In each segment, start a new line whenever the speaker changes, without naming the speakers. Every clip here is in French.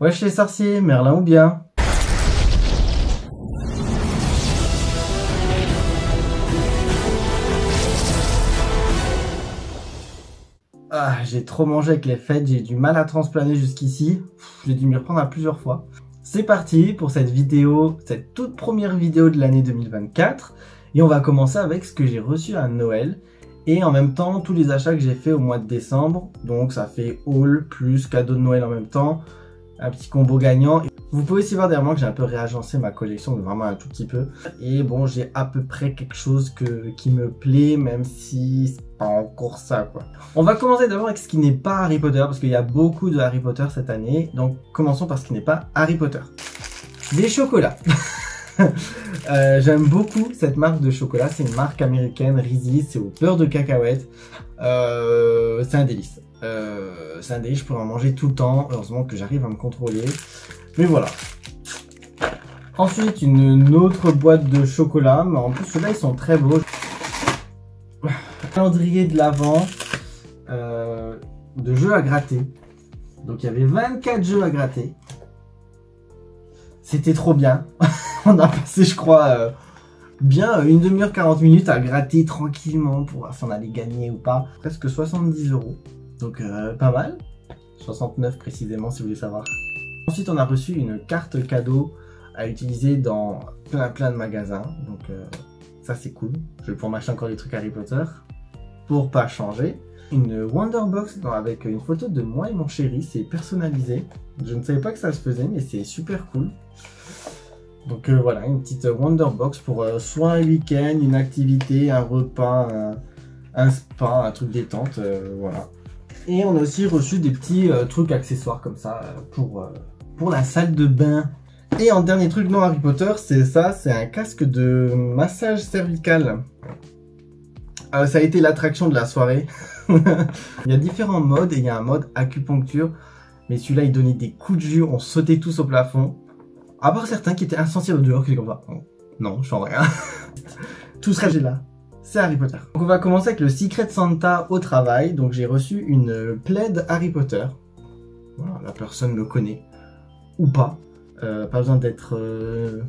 Wesh les sorciers, Merlin ou bien? Ah, j'ai trop mangé avec les fêtes, j'ai du mal à transplaner jusqu'ici. J'ai dû m'y reprendre à plusieurs fois. C'est parti pour cette vidéo, cette toute première vidéo de l'année 2024. Et on va commencer avec ce que j'ai reçu à Noël. Et en même temps, tous les achats que j'ai fait au mois de décembre. Donc ça fait haul plus cadeau de Noël en même temps. Un petit combo gagnant. Vous pouvez aussi voir derrière moi que j'ai un peu réagencé ma collection, vraiment un tout petit peu. Et bon, j'ai à peu près quelque chose qui me plaît, même si c'est pas encore ça, quoi. On va commencer d'abord avec ce qui n'est pas Harry Potter, parce qu'il y a beaucoup de Harry Potter cette année. Donc commençons par ce qui n'est pas Harry Potter. Des chocolats. J'aime beaucoup cette marque de chocolat, c'est une marque américaine, Reese's, c'est au beurre de cacahuète. C'est un délice. C'est un délice, je pourrais en manger tout le temps. Heureusement que j'arrive à me contrôler. Mais voilà. Ensuite, une autre boîte de chocolat. Mais en plus, ceux-là, ils sont très beaux. Calendrier de l'Avent. De jeux à gratter. Donc, il y avait 24 jeux à gratter. C'était trop bien. On a passé, je crois, bien une demi-heure, 40 minutes à gratter tranquillement pour voir si on allait gagner ou pas. Presque 70 €. Donc pas mal, 69 précisément si vous voulez savoir. Ensuite on a reçu une carte cadeau à utiliser dans plein de magasins, donc ça c'est cool. Je vais pouvoir m'acheter encore des trucs Harry Potter pour pas changer. Une Wonderbox avec une photo de moi et mon chéri, c'est personnalisé. Je ne savais pas que ça se faisait mais c'est super cool. Donc voilà, une petite Wonderbox pour soit un week-end, une activité, un repas, un spa, un truc détente, voilà. Et on a aussi reçu des petits trucs accessoires comme ça pour la salle de bain. Et en dernier truc non Harry Potter, c'est ça, c'est un casque de massage cervical. Ça a été l'attraction de la soirée. Il y a différents modes et il y a un mode acupuncture. Mais celui-là, il donnait des coups de jus, on sautait tous au plafond. À part certains qui étaient insensibles dehors, qui étaient comme ça. Non, je sens rien. Tout ce que là, c'est Harry Potter. Donc on va commencer avec le Secret Santa au travail. Donc j'ai reçu une plaid Harry Potter. Voilà, la personne me connaît. Ou pas. Pas besoin d'être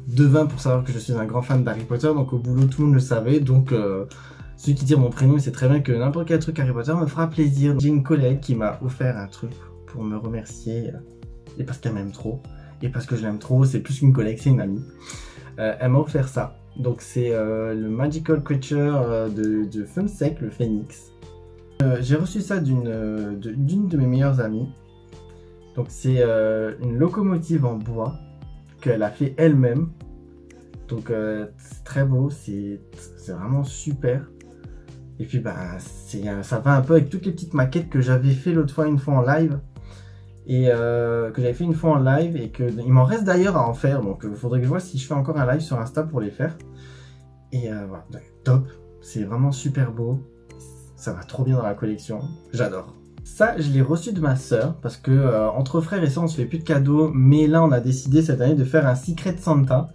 devin pour savoir que je suis un grand fan d'Harry Potter. Donc au boulot, tout le monde le savait. Donc ceux qui tirent mon prénom, c'est très bien que n'importe quel truc Harry Potter me fera plaisir. J'ai une collègue qui m'a offert un truc pour me remercier. Et parce qu'elle m'aime trop. Et parce que je l'aime trop, c'est plus qu'une collègue, c'est une amie. Elle m'a offert ça. Donc c'est le Magical Creature de Fumsec, le Phénix. J'ai reçu ça d'une de mes meilleures amies. Donc c'est une locomotive en bois qu'elle a fait elle-même. Donc c'est très beau, c'est vraiment super. Et puis bah ça va un peu avec toutes les petites maquettes que j'avais fait l'autre fois, une fois en live. Et que j'avais fait une fois en live et il m'en reste d'ailleurs à en faire, donc il faudrait que je vois si je fais encore un live sur Insta pour les faire. Et voilà, top, c'est vraiment super beau, ça va trop bien dans la collection, j'adore. Ça, je l'ai reçu de ma soeur, parce que entre frères et sœurs, on se fait plus de cadeaux, mais là on a décidé cette année de faire un Secret Santa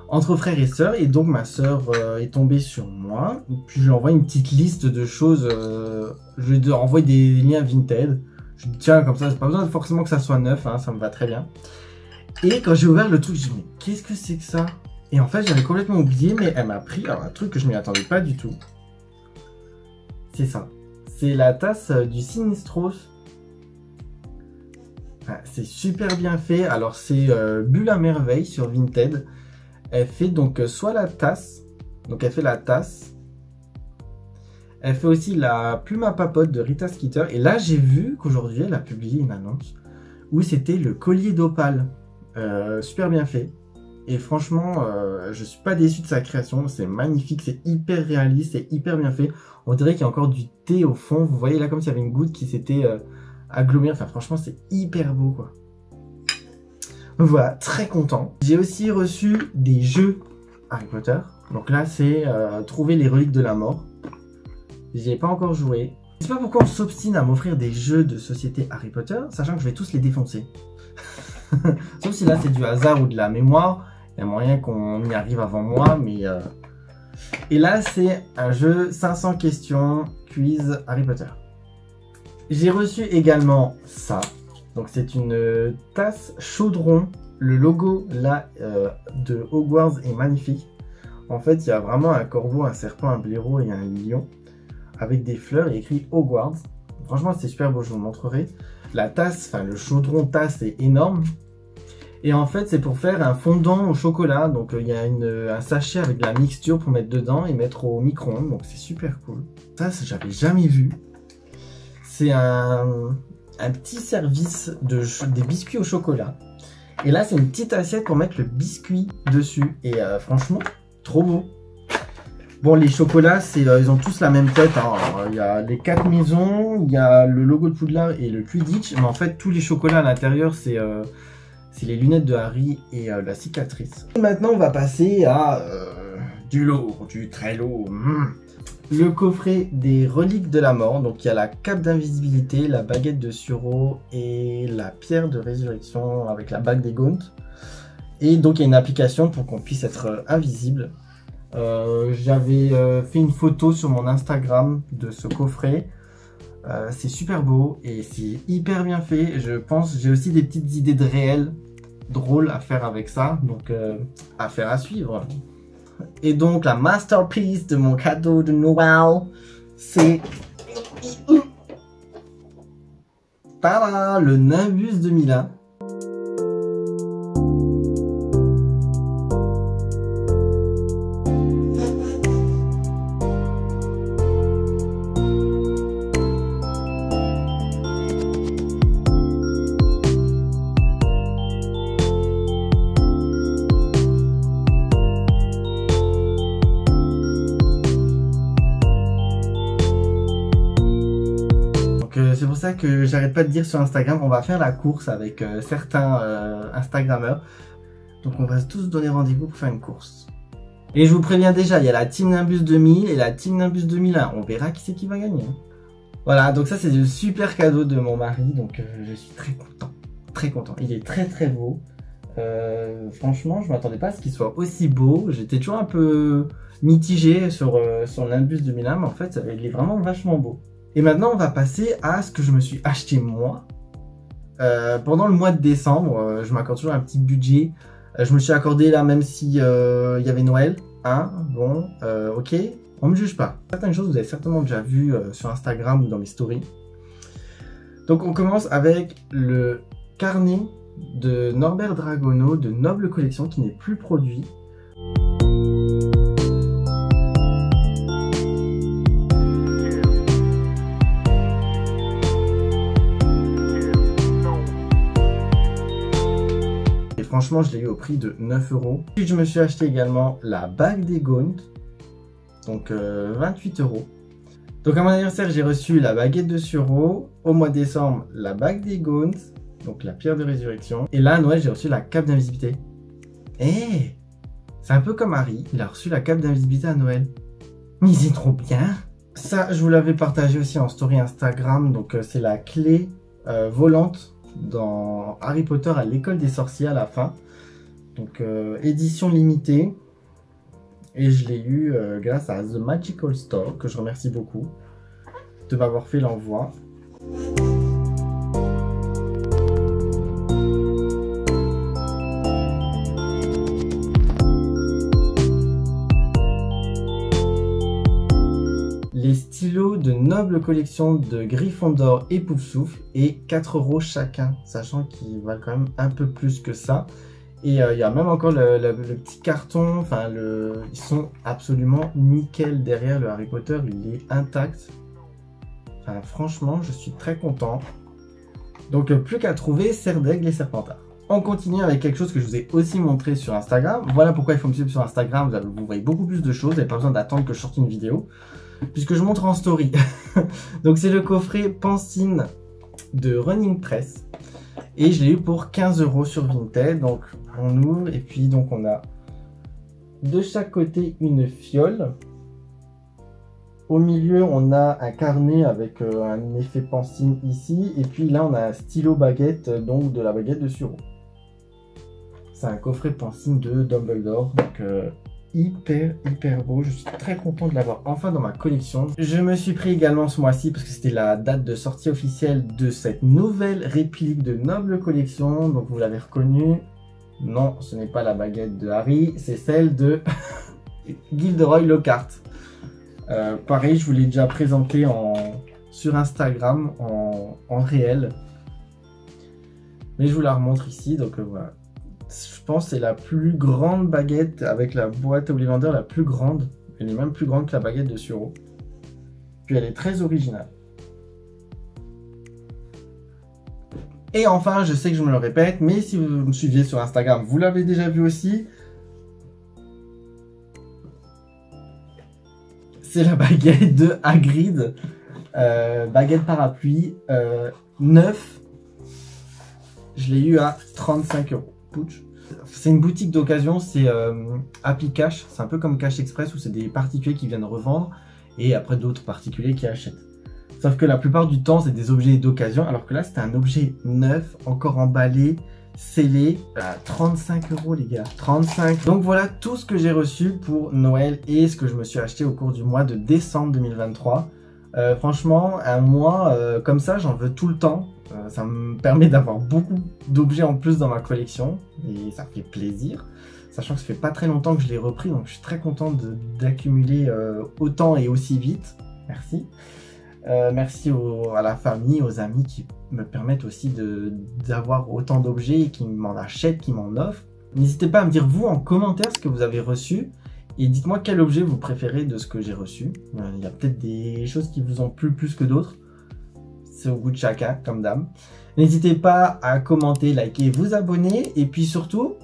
entre frères et sœurs, et donc ma soeur est tombée sur moi, puis je lui envoie une petite liste de choses, je lui envoie des liens Vinted. Je dis tiens, comme ça, c'est pas besoin forcément que ça soit neuf, hein, ça me va très bien. Et quand j'ai ouvert le truc, j'ai dit mais qu'est-ce que c'est que ça? Et en fait, j'avais complètement oublié, mais elle m'a pris alors, un truc que je m'y attendais pas du tout. C'est ça. C'est la tasse du Sinistros. Enfin, c'est super bien fait. Alors, c'est Bulle à merveille sur Vinted. Elle fait donc soit la tasse. Donc, elle fait la tasse. Elle fait aussi la plume à papote de Rita Skeeter. Et là, j'ai vu qu'aujourd'hui, elle a publié une annonce où c'était le collier d'opale. Super bien fait. Et franchement, je suis pas déçu de sa création. C'est magnifique, c'est hyper réaliste, c'est hyper bien fait. On dirait qu'il y a encore du thé au fond. Vous voyez là comme s'il y avait une goutte qui s'était agglomérée. Enfin, franchement, c'est hyper beau, quoi. Voilà, très content. J'ai aussi reçu des jeux Harry Potter. Donc là, c'est trouver les reliques de la mort. J'y ai pas encore joué. Je sais pas pourquoi on s'obstine à m'offrir des jeux de société Harry Potter, sachant que je vais tous les défoncer. Sauf si là c'est du hasard ou de la mémoire. Il y a moyen qu'on y arrive avant moi, mais... Et là c'est un jeu 500 questions, quiz Harry Potter. J'ai reçu également ça. Donc c'est une tasse chaudron. Le logo là de Hogwarts est magnifique. En fait, il y a vraiment un corbeau, un serpent, un blaireau et un lion avec des fleurs et écrit Hogwarts. Franchement, c'est super beau, je vous montrerai. La tasse, enfin le chaudron tasse est énorme. Et en fait, c'est pour faire un fondant au chocolat. Donc il y a un sachet avec de la mixture pour mettre dedans et mettre au micro-ondes. Donc c'est super cool. Ça, j'avais jamais vu. C'est un petit service des biscuits au chocolat. Et là, c'est une petite assiette pour mettre le biscuit dessus. Et franchement, trop beau. Bon, les chocolats, ils ont tous la même tête. Hein. Il y a les 4 maisons, il y a le logo de Poudlard et le Quidditch. Mais en fait, tous les chocolats à l'intérieur, c'est les lunettes de Harry et la cicatrice. Et maintenant, on va passer à du lourd, du très lourd. Le coffret des reliques de la mort. Donc, il y a la cape d'invisibilité, la baguette de Suro et la pierre de résurrection avec la bague des Gaunt. Et donc, il y a une application pour qu'on puisse être invisible. J'avais fait une photo sur mon Instagram de ce coffret. C'est super beau et c'est hyper bien fait. Je pense j'ai aussi des petites idées de réel drôles à faire avec ça. Donc, affaire à suivre. Et donc, la masterpiece de mon cadeau de Noël, c'est... Tada, le Nimbus 2001. C'est pour ça que j'arrête pas de dire sur Instagram, on va faire la course avec certains Instagrammeurs. Donc on va tous donner rendez-vous pour faire une course. Et je vous préviens déjà, il y a la Team Nimbus 2000 et la Team Nimbus 2001. On verra qui c'est qui va gagner. Voilà, donc ça c'est le super cadeau de mon mari. Donc je suis très content. Très content. Il est très très beau. Franchement, je m'attendais pas à ce qu'il soit aussi beau. J'étais toujours un peu mitigé sur le Nimbus 2001, mais en fait il est vraiment vachement beau. Et maintenant, on va passer à ce que je me suis acheté moi. Pendant le mois de décembre, je m'accorde toujours un petit budget. Je me suis accordé là, même si y avait Noël. Hein, bon, ok, on me juge pas. Certaines choses, vous avez certainement déjà vu sur Instagram ou dans mes stories. Donc, on commence avec le carnet de Norbert Dragono de Noble Collection qui n'est plus produit. Franchement, je l'ai eu au prix de 9 €. Puis je me suis acheté également la bague des Gaunt, donc 28 €. Donc à mon anniversaire, j'ai reçu la baguette de Suro. Au mois de décembre, la bague des Gaunt, donc la pierre de résurrection. Et là, à Noël, j'ai reçu la cape d'invisibilité. Eh, c'est un peu comme Harry, il a reçu la cape d'invisibilité à Noël. Mais c'est trop bien. Ça, je vous l'avais partagé aussi en story Instagram. Donc c'est la clé volante dans Harry Potter à l'école des sorciers à la fin. Donc édition limitée. Et je l'ai eu grâce à The Magical Store, que je remercie beaucoup de m'avoir fait l'envoi. Les stylos de Noble Collection de Gryffondor et Poufsouffle et 4 € chacun, sachant qu'ils valent quand même un peu plus que ça. Et il y a même encore le petit carton, enfin ils sont absolument nickel derrière. Le Harry Potter, il est intact. Enfin, franchement, je suis très content. Donc plus qu'à trouver Serdaigle et Serpentard. On continue avec quelque chose que je vous ai aussi montré sur Instagram. Voilà pourquoi il faut me suivre sur Instagram, vous voyez beaucoup plus de choses, vous n'avez pas besoin d'attendre que je sorte une vidéo, puisque je montre en story. Donc c'est le coffret Pansine de Running Press. Et je l'ai eu pour 15 € sur Vinted. Donc on ouvre et puis donc on a de chaque côté une fiole. Au milieu on a un carnet avec un effet Pansine ici. Et puis là on a un stylo baguette, donc de la baguette de Suro. C'est un coffret Pansine de Dumbledore. Donc hyper beau. Je suis très content de l'avoir enfin dans ma collection. Je me suis pris également ce mois-ci parce que c'était la date de sortie officielle de cette nouvelle réplique de Noble Collection. Donc vous l'avez reconnu. Non, ce n'est pas la baguette de Harry, c'est celle de Gilderoy Lockhart. Pareil, je vous l'ai déjà présenté sur Instagram en réel. Mais je vous la remontre ici, donc voilà. Je pense que c'est la plus grande baguette avec la boîte Ollivander la plus grande. Elle est même plus grande que la baguette de Suro. Puis elle est très originale. Et enfin, je sais que je me le répète, mais si vous me suiviez sur Instagram, vous l'avez déjà vu aussi. C'est la baguette de Hagrid. Baguette parapluie. Neuf. Je l'ai eu à 35 €. C'est une boutique d'occasion, c'est Happy Cash. C'est un peu comme Cash Express où c'est des particuliers qui viennent revendre et après d'autres particuliers qui achètent. Sauf que la plupart du temps, c'est des objets d'occasion, alors que là, c'était un objet neuf, encore emballé, scellé, à 35 € les gars, 35. Donc voilà tout ce que j'ai reçu pour Noël et ce que je me suis acheté au cours du mois de décembre 2023. Franchement, un mois comme ça, j'en veux tout le temps. Ça me permet d'avoir beaucoup d'objets en plus dans ma collection et ça fait plaisir. Sachant que ça fait pas très longtemps que je l'ai repris, donc je suis très content d'accumuler autant et aussi vite. Merci. Merci à la famille, aux amis qui me permettent aussi d'avoir autant d'objets et qui m'en achètent, qui m'en offrent. N'hésitez pas à me dire vous en commentaire ce que vous avez reçu et dites-moi quel objet vous préférez de ce que j'ai reçu. Il y a peut-être des choses qui vous ont plu plus que d'autres. C'est au goût de chacun, comme d'hab. N'hésitez pas à commenter, liker, vous abonner et puis surtout,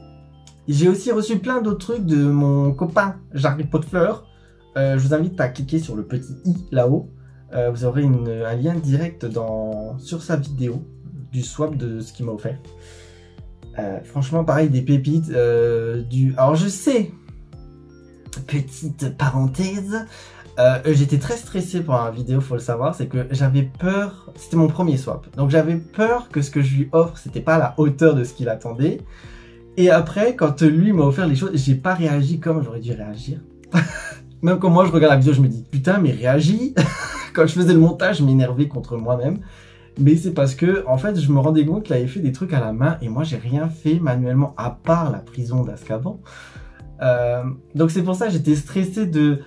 j'ai aussi reçu plein d'autres trucs de mon copain Jarry Potfleur. Je vous invite à cliquer sur le petit i là-haut. Vous aurez un lien direct sur sa vidéo du swap de ce qu'il m'a offert. Franchement, pareil, des pépites. Alors, je sais, petite parenthèse, j'étais très stressé pour la vidéo, faut le savoir. C'est que j'avais peur, c'était mon premier swap. Donc, j'avais peur que ce que je lui offre, c'était pas à la hauteur de ce qu'il attendait. Et après, quand lui m'a offert les choses, j'ai pas réagi comme j'aurais dû réagir. Même quand moi, je regarde la vidéo, je me dis, putain, mais réagis. Quand je faisais le montage, je m'énervais contre moi-même. Mais c'est parce que, en fait, je me rendais compte qu'il avait fait des trucs à la main et moi, j'ai rien fait manuellement à part la prison d'Azkaban. Donc c'est pour ça que j'étais stressé de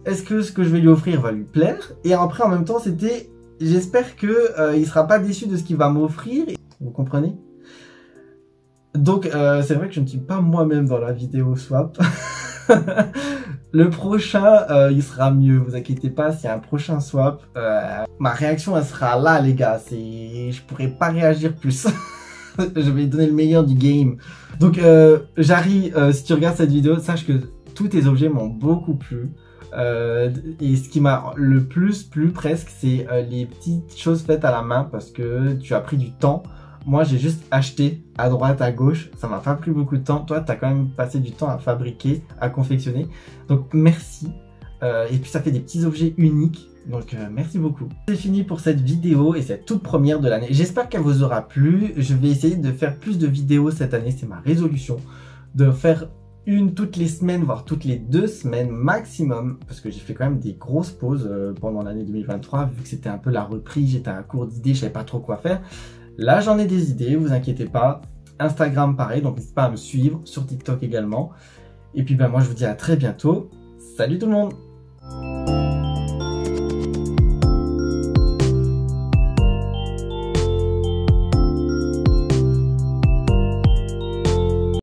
est-ce que ce que je vais lui offrir va lui plaire? Et après, en même temps, c'était j'espère que il sera pas déçu de ce qu'il va m'offrir. Vous comprenez? Donc c'est vrai que je ne suis pas moi-même dans la vidéo swap. Le prochain, il sera mieux, vous inquiétez pas, s'il y a un prochain swap, ma réaction elle sera là les gars, je pourrais pas réagir plus. Je vais donner le meilleur du game. Donc Jarry, si tu regardes cette vidéo, sache que tous tes objets m'ont beaucoup plu. Et ce qui m'a le plus plu presque, c'est les petites choses faites à la main parce que tu as pris du temps. Moi, j'ai juste acheté à droite, à gauche. Ça m'a pas pris beaucoup de temps. Toi, tu as quand même passé du temps à fabriquer, à confectionner. Donc, merci. Et puis, ça fait des petits objets uniques. Donc, merci beaucoup. C'est fini pour cette vidéo et cette toute première de l'année. J'espère qu'elle vous aura plu. Je vais essayer de faire plus de vidéos cette année. C'est ma résolution. De faire une toutes les semaines, voire toutes les 2 semaines maximum. Parce que j'ai fait quand même des grosses pauses pendant l'année 2023. Vu que c'était un peu la reprise, j'étais à court d'idées, je savais pas trop quoi faire. Là, j'en ai des idées, vous inquiétez pas. Instagram, pareil, donc n'hésitez pas à me suivre. Sur TikTok également. Et puis, moi, je vous dis à très bientôt. Salut tout le monde!